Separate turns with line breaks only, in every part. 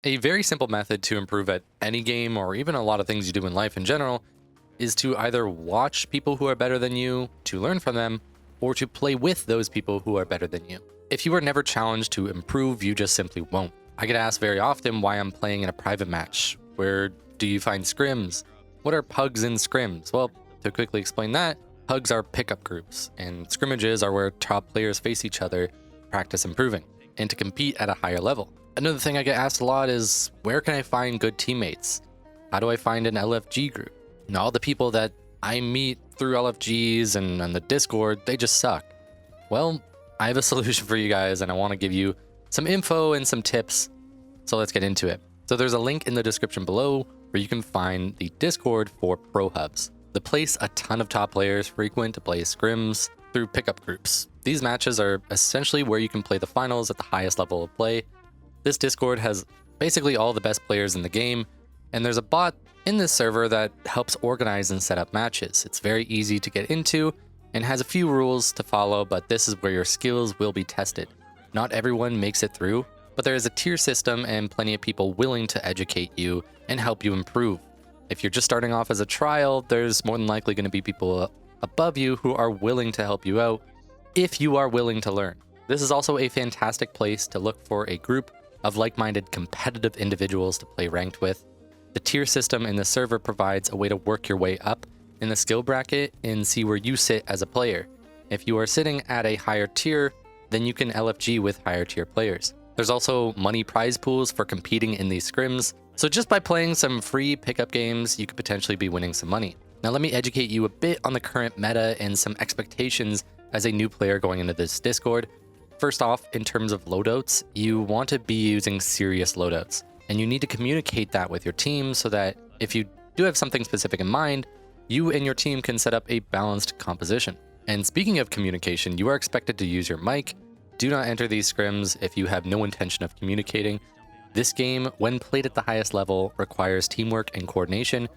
A very simple method to improve at any game or even a lot of things you do in life in general is to either watch people who are better than you to learn from them or to play with those people who are better than you. If you are never challenged to improve, you just simply won't. I get asked very often why I'm playing in a private match. Where do you find scrims? What are pugs in scrims? Well, to quickly explain that, pugs are pickup groups, and scrimmages are where top players face each other to practice improving and to compete at a higher level. Another thing I get asked a lot is, where can I find good teammates? How do I find an LFG group? And all the people that I meet through LFGs and on the Discord, they just suck. Well, I have a solution for you guys, and I want to give you some info and some tips. So let's get into it. So there's a link in the description below where you can find the Discord for Pro Hubs, the place a ton of top players frequent to play scrims through pickup groups. These matches are essentially where you can play the finals at the highest level of play. This Discord has basically all the best players in the game, and there's a bot in this server that helps organize and set up matches. It's very easy to get into and has a few rules to follow, but this is where your skills will be tested. Not everyone makes it through, but there is a tier system and plenty of people willing to educate you and help you improve. If you're just starting off as a trial, there's more than likely going to be people above you who are willing to help you out if you are willing to learn. This is also a fantastic place to look for a group of like-minded competitive individuals to play ranked with. The tier system in the server provides a way to work your way up in the skill bracket and see where you sit as a player. If you are sitting at a higher tier, then you can LFG with higher tier players. There's also money prize pools for competing in these scrims, so just by playing some free pickup games, you could potentially be winning some money. Now let me educate you a bit on the current meta and some expectations as a new player going into this Discord. First off, in terms of loadouts, you want to be using serious loadouts, and you need to communicate that with your team so that if you do have something specific in mind, you and your team can set up a balanced composition. And speaking of communication, you are expected to use your mic. Do not enter these scrims if you have no intention of communicating. This game, when played at the highest level, requires teamwork and coordination.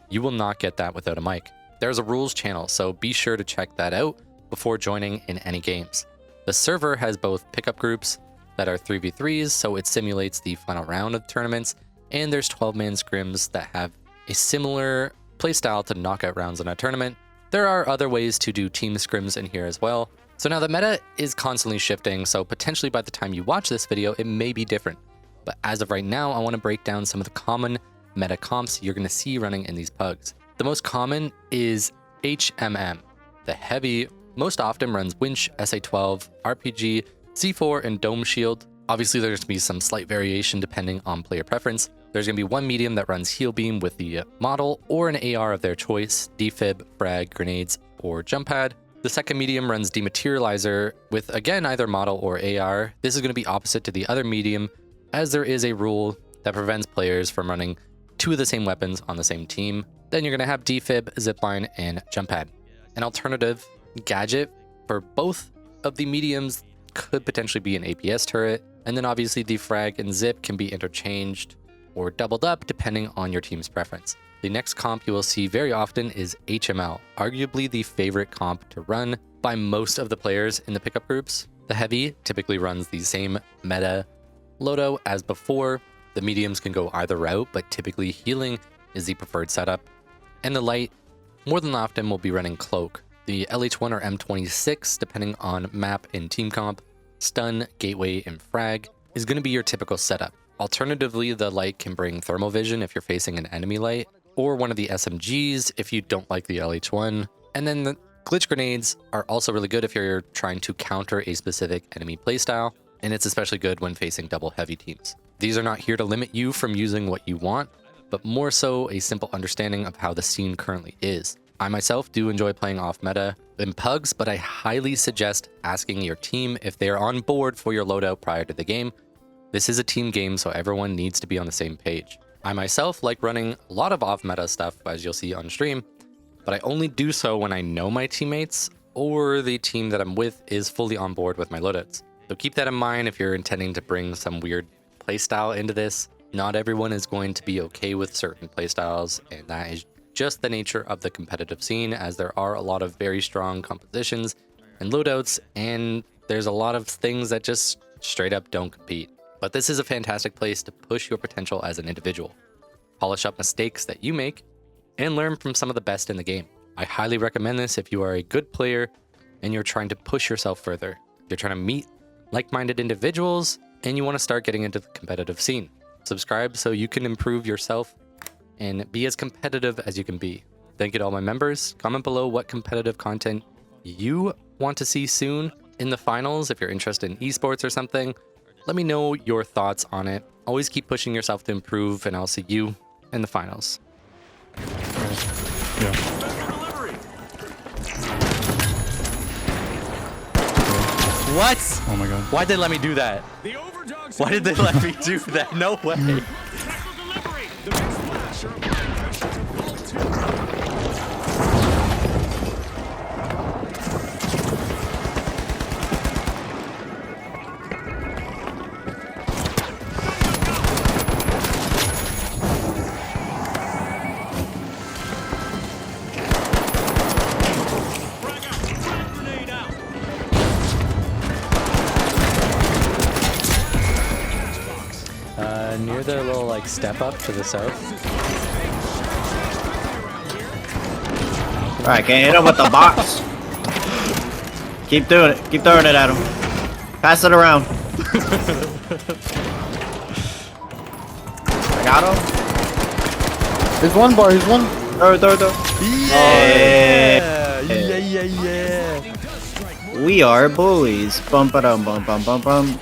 You will not get that without a mic. There's a rules channel, so be sure to check that out before joining in any games. The server has both pickup groups that are 3v3s, so it simulates the final round of tournaments, and there's 12-man scrims that have a similar playstyle to knockout rounds in a tournament. There are other ways to do team scrims in here as well. So now the meta is constantly shifting, so potentially by the time you watch this video, it may be different. But as of right now, I want to break down some of the common meta comps you're going to see running in these pugs. The most common is HMM. The heavy most often runs Winch, SA-12, RPG, C4, and Dome Shield. Obviously, there's going to be some slight variation depending on player preference. There's going to be one medium that runs Heal Beam with the model or an AR of their choice, defib, frag, grenades, or jump pad. The second medium runs Dematerializer with, again, either model or AR. This is going to be opposite to the other medium, as there is a rule that prevents players from running two of the same weapons on the same team. Then you're going to have defib, zipline, and jump pad. An alternative gadget for both of the mediums could potentially be an APS turret, and then obviously the frag and zip can be interchanged or doubled up depending on your team's preference. The next comp you will see very often is HML, arguably the favorite comp to run by most of the players in the pickup groups. The heavy typically runs the same meta loadout as before. The mediums can go either route, but typically healing is the preferred setup. And the light more than often will be running cloak. The LH1 or M26, depending on map and team comp, stun, gateway, and frag, is going to be your typical setup. Alternatively, the light can bring thermal vision if you're facing an enemy light, or one of the SMGs if you don't like the LH1. And then the glitch grenades are also really good if you're trying to counter a specific enemy playstyle, and it's especially good when facing double heavy teams. These are not here to limit you from using what you want, but more so a simple understanding of how the scene currently is. I myself do enjoy playing off meta in pugs, but I highly suggest asking your team if they are on board for your loadout prior to the game. This is a team game, so everyone needs to be on the same page. I myself like running a lot of off meta stuff, as you'll see on stream, but I only do so when I know my teammates or the team that I'm with is fully on board with my loadouts. So keep that in mind if you're intending to bring some weird playstyle into this. Not everyone is going to be okay with certain playstyles, and that is just the nature of the competitive scene, as there are a lot of very strong compositions and loadouts, and there's a lot of things that just straight up don't compete. But this is a fantastic place to push your potential as an individual, polish up mistakes that you make, and learn from some of the best in the game. I highly recommend this if you are a good player and you're trying to push yourself further. You're trying to meet like-minded individuals and you want to start getting into the competitive scene. Subscribe so you can improve yourself and be as competitive as you can be. Thank you to all my members. Comment below what competitive content you want to see soon in the finals. If you're interested in esports or something, let me know your thoughts on it. Always keep pushing yourself to improve, and I'll see you in the finals.
Yeah.
What?
Oh my god.
Why'd they let me do that? Why did they let me do that? No way. Near their little like step up to the south.
Alright, can't hit him with the box. Keep doing it. Keep throwing it at him. Pass it around. I got him.
He's one bar, he's one.
Throw.
Yeah.
We are bullies. Bum ba dum bum bum bum bum.